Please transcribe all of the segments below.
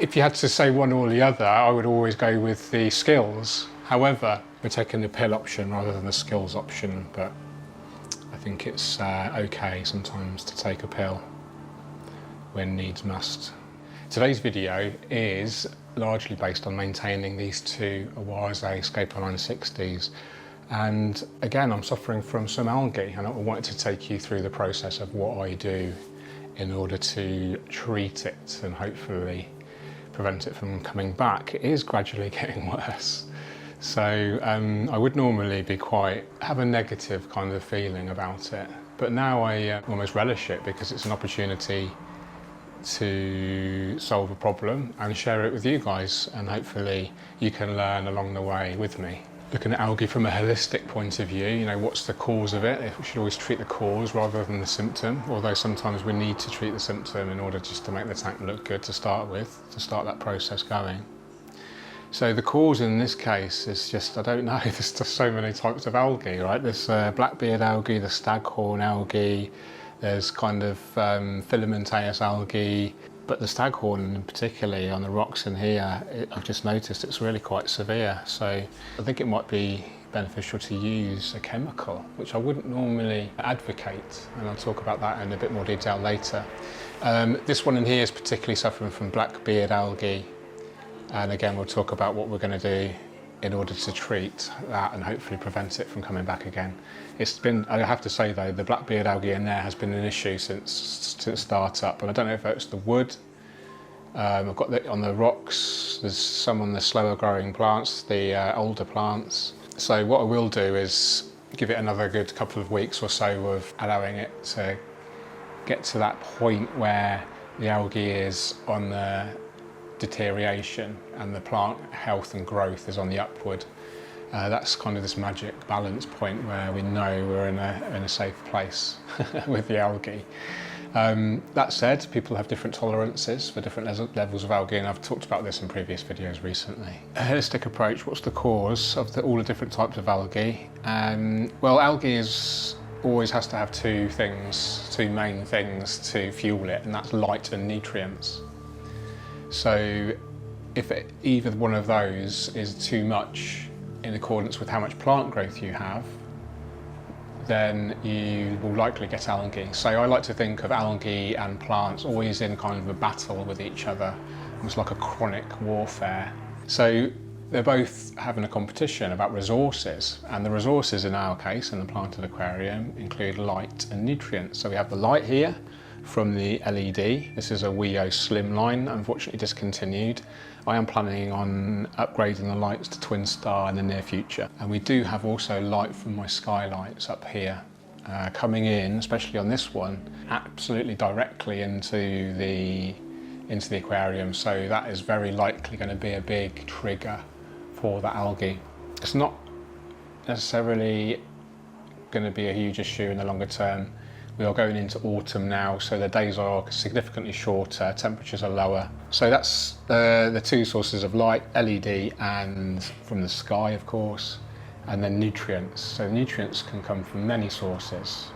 If you had to say one or the other, I would always go with the skills. However, we're taking the pill option rather than the skills option, but I think it's okay sometimes to take a pill when needs must. Today's video is largely based on maintaining these two Aquarium Scapo 960s, and again I'm suffering from some algae, and I wanted to take you through the process of what I do in order to treat it and hopefully prevent it from coming back. It is gradually getting worse. So I would normally have a negative kind of feeling about it, but now I almost relish it because it's an opportunity to solve a problem and share it with you guys, and hopefully you can learn along the way with me. Looking at algae from a holistic point of view, you know, what's the cause of it? We should always treat the cause rather than the symptom, although sometimes we need to treat the symptom in order just to make the tank look good to start with, to start that process going. So the cause in this case is just, I don't know, there's just so many types of algae, right? There's blackbeard algae, the staghorn algae, there's kind of filamentous algae, but the staghorn particularly on the rocks in here, I've just noticed it's really quite severe. So I think it might be beneficial to use a chemical, which I wouldn't normally advocate, and I'll talk about that in a bit more detail later. This one in here is particularly suffering from blackbeard algae, and again we'll talk about what we're going to do in order to treat that and hopefully prevent it from coming back again. It's been, I have to say though, the blackbeard algae in there has been an issue since start-up, and I don't know if it's the wood. I've got that on the rocks, there's some on the slower growing plants, the older plants. So what I will do is give it another good couple of weeks or so of allowing it to get to that point where the algae is on the deterioration and the plant health and growth is on the upward. That's kind of this magic balance point where we know we're in a safe place with the algae. That said, people have different tolerances for different levels of algae, and I've talked about this in previous videos recently. A holistic approach, what's the cause of all the different types of algae? Well, algae always has to have two main things to fuel it, and that's light and nutrients. So if either one of those is too much in accordance with how much plant growth you have, then you will likely get algae. So I like to think of algae and plants always in kind of a battle with each other, almost like a chronic warfare. So they're both having a competition about resources, and the resources in our case, in the planted aquarium, include light and nutrients. So we have the light here from the LED. This is a WEO Slimline, unfortunately discontinued. I am planning on upgrading the lights to Twin Star in the near future. And we do have also light from my skylights up here, coming in, especially on this one, absolutely directly into the aquarium. So that is very likely going to be a big trigger for the algae. It's not necessarily going to be a huge issue in the longer term. We are going into autumn now, so the days are significantly shorter, temperatures are lower. So that's the two sources of light, LED and from the sky, of course, and then nutrients. So nutrients can come from many sources.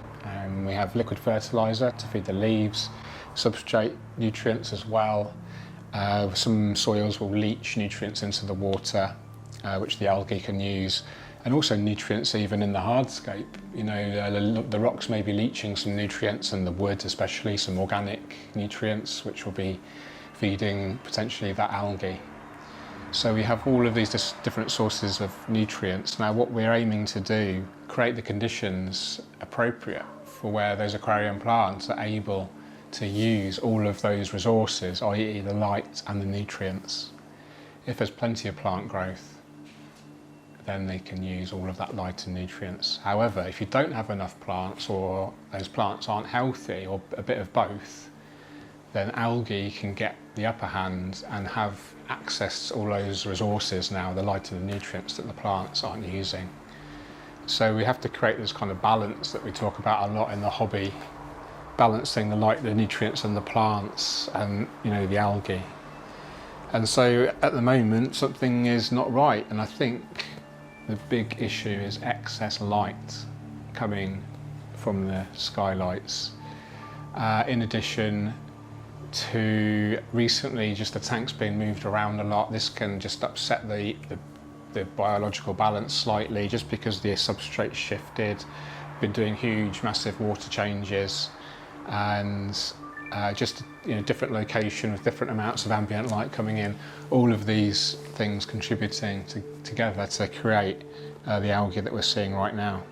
We have liquid fertilizer to feed the leaves, substrate nutrients as well. Some soils will leach nutrients into the water, which the algae can use. And also nutrients even in the hardscape. You know, the rocks may be leaching some nutrients, and the wood especially, some organic nutrients, which will be feeding potentially that algae. So we have all of these different sources of nutrients. Now what we're aiming to do, create the conditions appropriate for where those aquarium plants are able to use all of those resources, i.e. the light and the nutrients. If there's plenty of plant growth, then they can use all of that light and nutrients. However, if you don't have enough plants, or those plants aren't healthy, or a bit of both, then algae can get the upper hand and have access to all those resources now, the light and the nutrients that the plants aren't using. So we have to create this kind of balance that we talk about a lot in the hobby, balancing the light, the nutrients and the plants and, you know, the algae. And so at the moment something is not right, and I think the big issue is excess light coming from the skylights. In addition, to recently just the tank's been moved around a lot. This can just upset the biological balance slightly just because the substrate shifted. Been doing huge, massive water changes, and just different location with different amounts of ambient light coming in. All of these things contributing together to create the algae that we're seeing right now.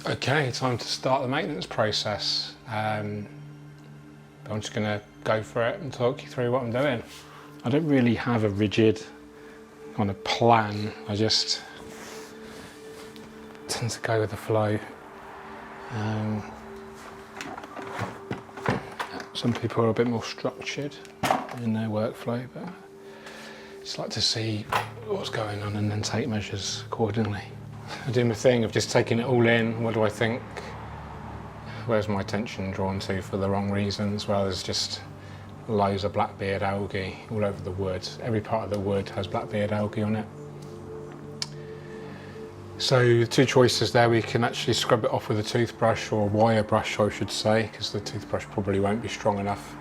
Okay, time to start the maintenance process. I'm just going to go for it and talk you through what I'm doing. I don't really have a rigid kind of plan. I just tend to go with the flow. Some people are a bit more structured in their workflow, but I just like to see what's going on and then take measures accordingly. I do my thing of just taking it all in. What do I think? Where's my attention drawn to for the wrong reasons? Well, there's just loads of blackbeard algae all over the wood. Every part of the wood has blackbeard algae on it. So the two choices there, we can actually scrub it off with a toothbrush, or a wire brush I should say, because the toothbrush probably won't be strong enough.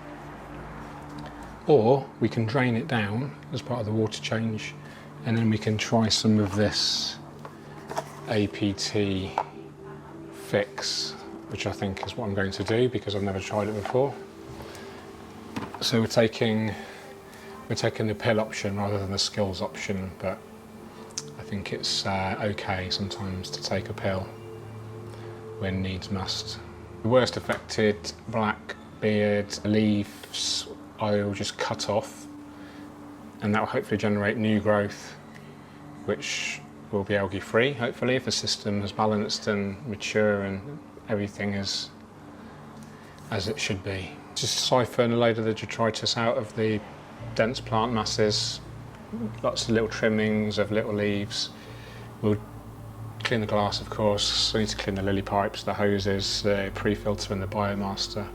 Or we can drain it down as part of the water change, and then we can try some of this APT fix, which I think is what I'm going to do because I've never tried it before. So we're taking the pill option rather than the skills option, but I think it's okay sometimes to take a pill when needs must. The worst affected blackbeard leaves I'll just cut off, and that will hopefully generate new growth, which will be algae free, hopefully, if the system is balanced and mature and everything is as it should be. Just siphon a load of the detritus out of the dense plant masses, lots of little trimmings of little leaves. We'll clean the glass, of course. I need to clean the lily pipes, the hoses, the pre-filter and the biomaster.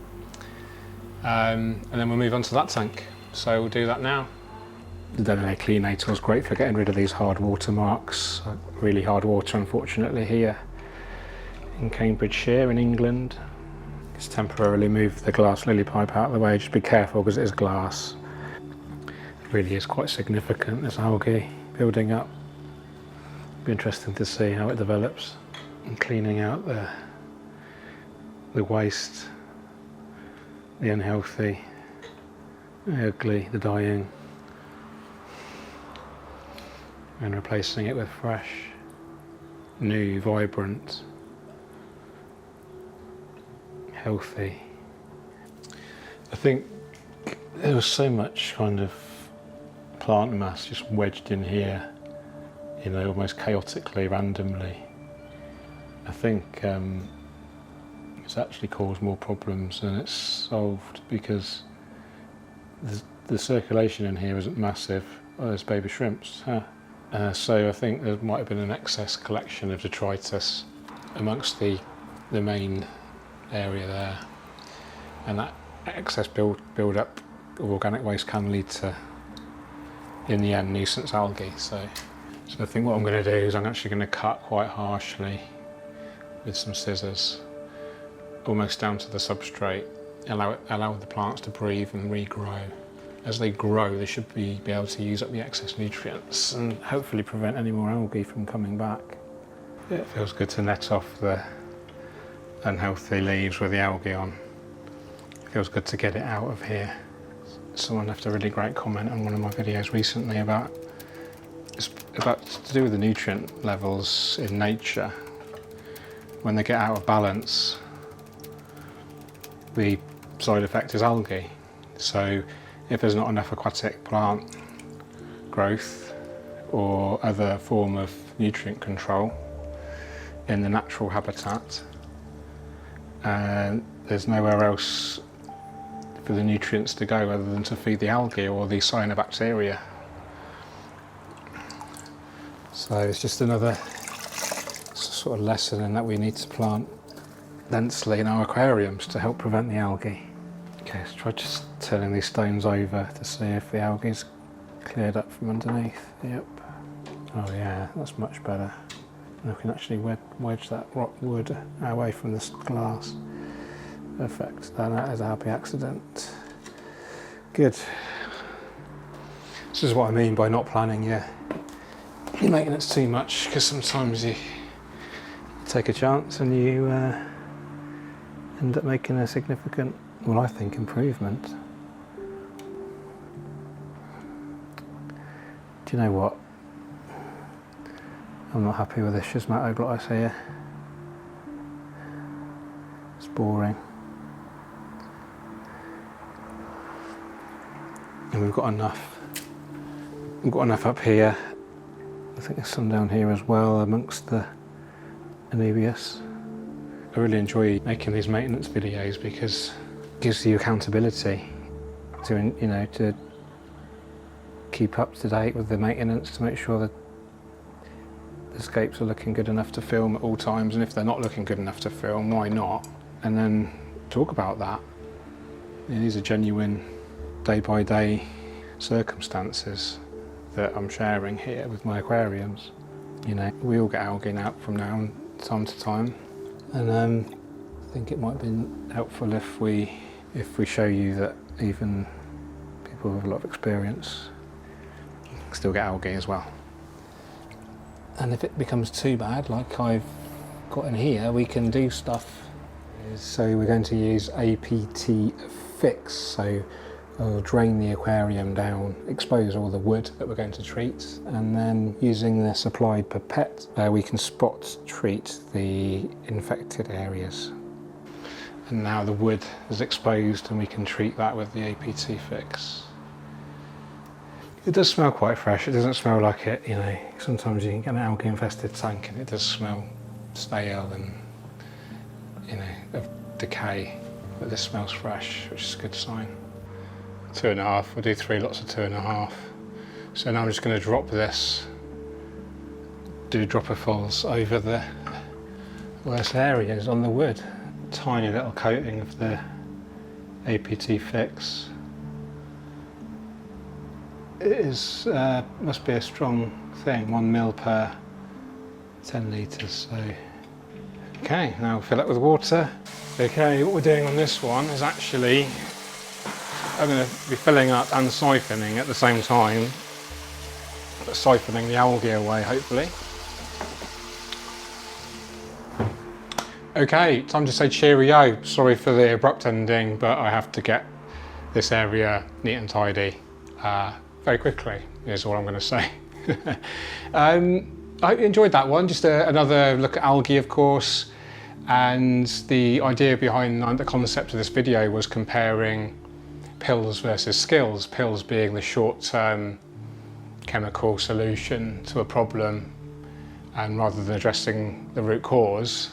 And then we'll move on to that tank. So we'll do that now. The Denone Cleanator is great for getting rid of these hard water marks. Really hard water, unfortunately, here in Cambridgeshire in England. Just temporarily move the glass lily pipe out of the way. Just be careful because it is glass. It really is quite significant, this algae building up. Be interesting to see how it develops. And cleaning out the waste, the unhealthy, the ugly, the dying, and replacing it with fresh, new, vibrant, healthy. I think there was so much kind of plant mass just wedged in here, almost chaotically, randomly. I think it's actually caused more problems than it's solved, because the circulation in here isn't massive. Oh, there's baby shrimps. Huh? So I think there might have been an excess collection of detritus amongst the main area there, and that excess build up of organic waste can lead to, in the end, nuisance algae. So I think what I'm going to do is I'm actually going to cut quite harshly with some scissors, almost down to the substrate, allow the plants to breathe and regrow. As they grow, they should be able to use up the excess nutrients and hopefully prevent any more algae from coming back. It feels good to net off the unhealthy leaves with the algae on. It feels good to get it out of here. Someone left a really great comment on one of my videos recently about to do with the nutrient levels in nature. When they get out of balance, the side effect is algae. So if there's not enough aquatic plant growth or other form of nutrient control in the natural habitat, and there's nowhere else for the nutrients to go other than to feed the algae or the cyanobacteria. So it's just another sort of lesson in that we need to plant densely in our aquariums to help prevent the algae. Okay, let's try just turning these stones over to see if the algae's cleared up from underneath. Yep. Oh yeah, that's much better. And we can actually wedge that rock wood away from this glass. Perfect. That is a happy accident. Good. This is what I mean by not planning your maintenance too much, because sometimes you take a chance and you end up making a significant, well, I think, improvement. Do you know what? I'm not happy with this Schismatoglottis here. It's boring. And we've got enough. We've got enough up here. I think there's some down here as well amongst the Anubias. I really enjoy making these maintenance videos because it gives you accountability to, you know, to keep up to date with the maintenance, to make sure that the scapes are looking good enough to film at all times, and if they're not looking good enough to film, why not? And then talk about that. You know, these are genuine day-by-day circumstances that I'm sharing here with my aquariums. You know, we all get algae out from time to time, and I think it might be helpful if we show you that even people with a lot of experience still get algae as well. And if it becomes too bad, like I've got in here, we can do stuff. So we're going to use APT fix. So I'll drain the aquarium down, expose all the wood that we're going to treat, and then using this applied pipette, we can spot treat the infected areas. And now the wood is exposed and we can treat that with the APT fix. It does smell quite fresh. It doesn't smell like it, you know, sometimes you can get an algae infested tank and it does smell stale and, you know, of decay, but this smells fresh, which is a good sign. 2.5, we'll do 3 lots of 2.5. So now I'm just going to drop this, do dropperfuls over the worst areas on the wood. Tiny little coating of the APT fix. It is, must be a strong thing, 1 ml per 10 litres. So, okay, now we'll fill it with water. Okay, what we're doing on this one is actually, I'm going to be filling up and siphoning at the same time, but siphoning the algae away, hopefully. Okay, time to say cheerio. Sorry for the abrupt ending, but I have to get this area neat and tidy very quickly, is all I'm going to say. I hope you enjoyed that one. Just another look at algae, of course, and the idea behind the concept of this video was comparing pills versus skills, pills being the short-term chemical solution to a problem, and rather than addressing the root cause,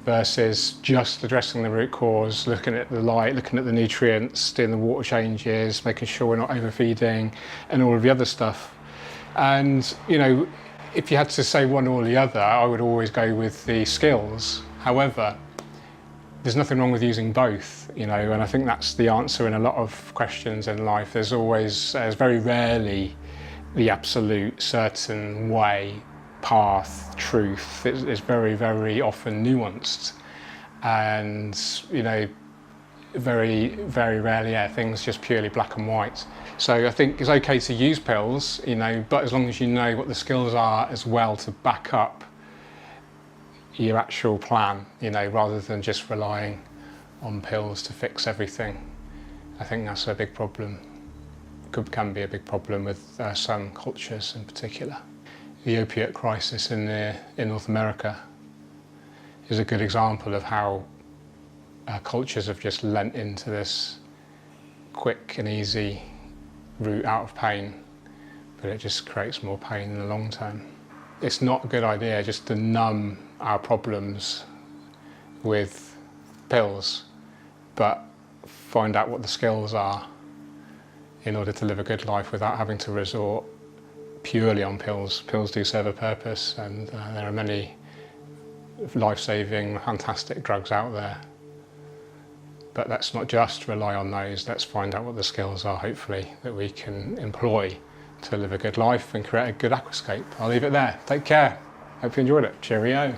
versus just addressing the root cause, looking at the light, looking at the nutrients, doing the water changes, making sure we're not overfeeding, and all of the other stuff. And, you know, if you had to say one or the other, I would always go with the skills. However, there's nothing wrong with using both, you know, and I think that's the answer in a lot of questions in life. There's very rarely the absolute certain way, path, truth. It's very, very often nuanced, and, you know, very, very rarely are things just purely black and white. So I think it's okay to use pills, you know, but as long as you know what the skills are as well to back up your actual plan, you know, rather than just relying on pills to fix everything. I think that's a big problem. Can be a big problem with some cultures in particular. The opiate crisis in North America is a good example of how cultures have just lent into this quick and easy route out of pain, but it just creates more pain in the long term. It's not a good idea just to numb our problems with pills, but find out what the skills are in order to live a good life without having to resort purely on pills. Pills do serve a purpose, and there are many life-saving, fantastic drugs out there. But let's not just rely on those, let's find out what the skills are, hopefully, that we can employ to live a good life and create a good aquascape. I'll leave it there. Take care. Hope you enjoyed it. Cheerio.